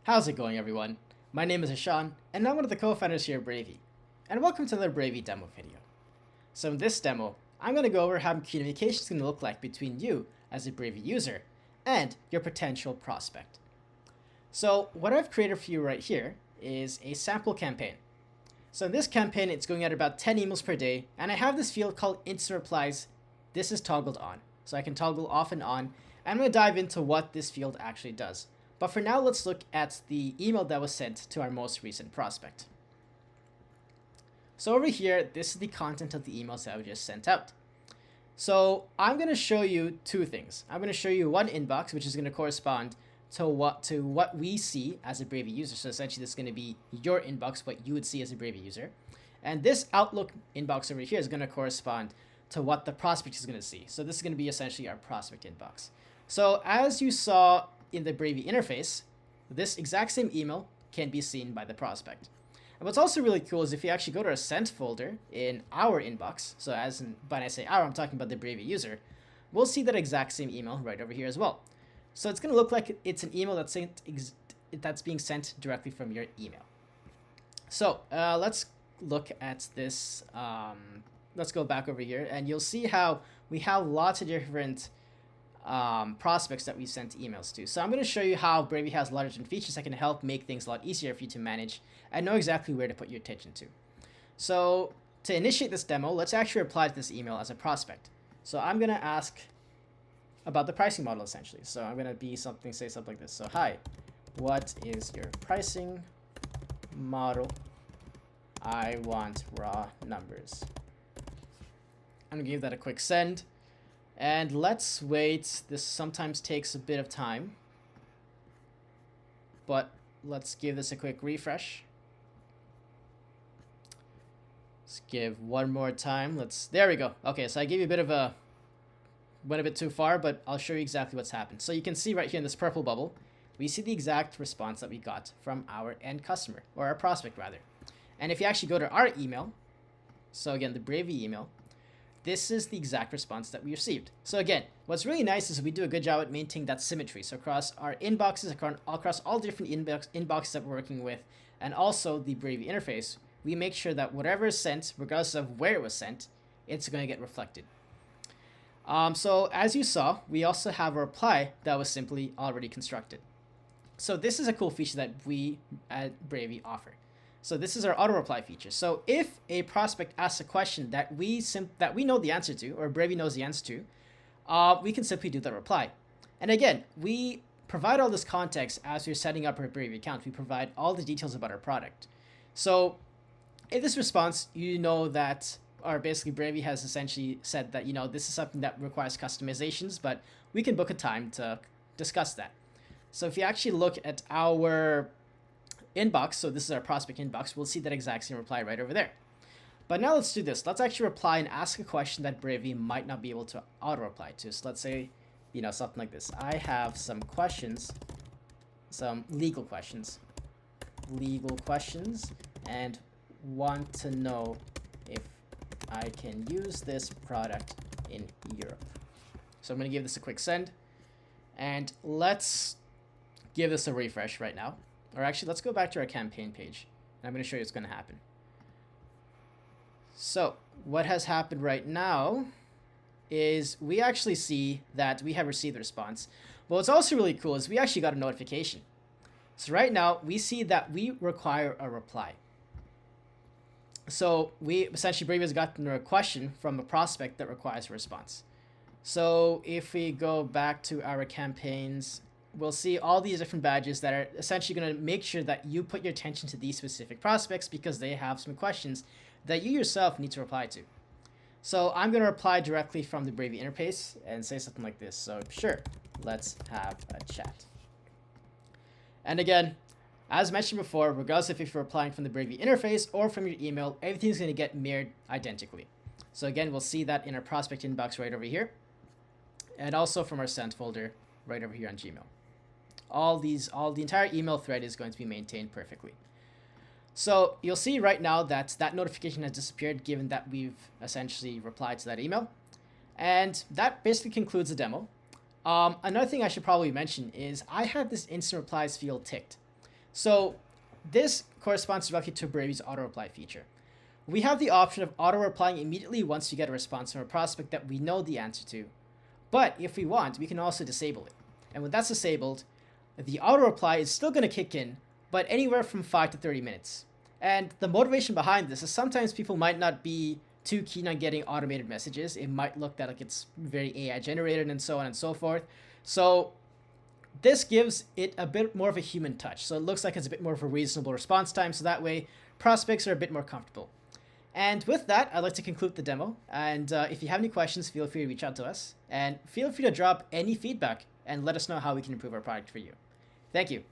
How's it going, everyone? My name is Ishan, and I'm one of the co-founders here at Bravey. And welcome to another Bravey Demo video. So in this demo, I'm going to go over how communication is going to look like between you as a Bravey user and your potential prospect. So what I've created for you right here is a sample campaign. So in this campaign, it's going at about 10 emails per day, and I have this field called instant replies. This is toggled on, so I can toggle off and on, and I'm going to dive into what this field actually does. But for now, let's look at the email that was sent to our most recent prospect. So over here, this is the content of the emails that we just sent out. So I'm going to show you two things. I'm going to show you one inbox, which is going to correspond to what we see as a Bravey user. So essentially, this is going to be your inbox, what you would see as a Bravey user. And this Outlook inbox over here is going to correspond to what the prospect is going to see. So this is going to be essentially our prospect inbox. So as you saw in the Bravey interface, this exact same email can be seen by the prospect. And what's also really cool is if you actually go to our sent folder in our inbox, so when I say our, I'm talking about the Bravey user, we'll see that exact same email right over here as well. So it's going to look like it's an email that's being sent directly from your email. So let's look at this. Let's go back over here, and you'll see how we have lots of different prospects that we sent emails to. So I'm going to show you how Bravey has a lot of different features that can help make things a lot easier for you to manage and know exactly where to put your attention to. So to initiate this demo, let's actually reply to this email as a prospect. So I'm going to ask about the pricing model essentially. So I'm going to say something like this. So hi, what is your pricing model? I want raw numbers. I'm going to give that a quick send. And let's wait. This sometimes takes a bit of time, but let's give this a quick refresh. Let's give one more time. There we go. Okay, so I gave you went a bit too far, but I'll show you exactly what's happened. So you can see right here in this purple bubble, we see the exact response that we got from our end customer, or our prospect rather. And if you actually go to our email, so again, the Bravey email, this is the exact response that we received. So again, what's really nice is we do a good job at maintaining that symmetry. So across our inboxes, across all different inboxes that we're working with, and also the Bravey interface, we make sure that whatever is sent, regardless of where it was sent, it's going to get reflected. So as you saw, we also have a reply that was simply already constructed. So this is a cool feature that we at Bravey offer. So this is our auto reply feature. So if a prospect asks a question that we know the answer to, or Bravey knows the answer to, we can simply do the reply. And again, we provide all this context as we're setting up our Bravey account. We provide all the details about our product. So in this response, you know that, or basically Bravey has essentially said that, this is something that requires customizations, but we can book a time to discuss that. So if you actually look at our inbox, so this is our prospect inbox, we'll see that exact same reply right over there. But now let's do this. Let's actually reply and ask a question that Bravey might not be able to auto reply to. So let's say, something like this. I have some questions, some legal questions, and want to know if I can use this product in Europe. So I'm going to give this a quick send, and let's give this a refresh right now. Or actually, let's go back to our campaign page. And I'm going to show you what's going to happen. So what has happened right now is we actually see that we have received the response. But what's also really cool is we actually got a notification. So right now, we see that we require a reply. So we essentially, Bravey has gotten a question from a prospect that requires a response. So if we go back to our campaigns, we'll see all these different badges that are essentially going to make sure that you put your attention to these specific prospects because they have some questions that you yourself need to reply to. So I'm going to reply directly from the Bravey interface and say something like this. So sure, let's have a chat. And again, as mentioned before, regardless if you're replying from the Bravey interface or from your email, everything's going to get mirrored identically. So again, we'll see that in our prospect inbox right over here, and also from our sent folder right over here on Gmail. The entire email thread is going to be maintained perfectly. So you'll see right now that that notification has disappeared given that we've essentially replied to that email. And that basically concludes the demo. Another thing I should probably mention is I have this instant replies field ticked. So this corresponds directly to Bravey's auto reply feature. We have the option of auto replying immediately once you get a response from a prospect that we know the answer to. But if we want, we can also disable it. And when that's disabled, the auto reply is still going to kick in, but anywhere from 5 to 30 minutes. And the motivation behind this is sometimes people might not be too keen on getting automated messages. It might look that like it's very AI generated and so on and so forth. So this gives it a bit more of a human touch. So it looks like it's a bit more of a reasonable response time. So that way prospects are a bit more comfortable. And with that, I'd like to conclude the demo. And if you have any questions, feel free to reach out to us. And feel free to drop any feedback and let us know how we can improve our product for you. Thank you.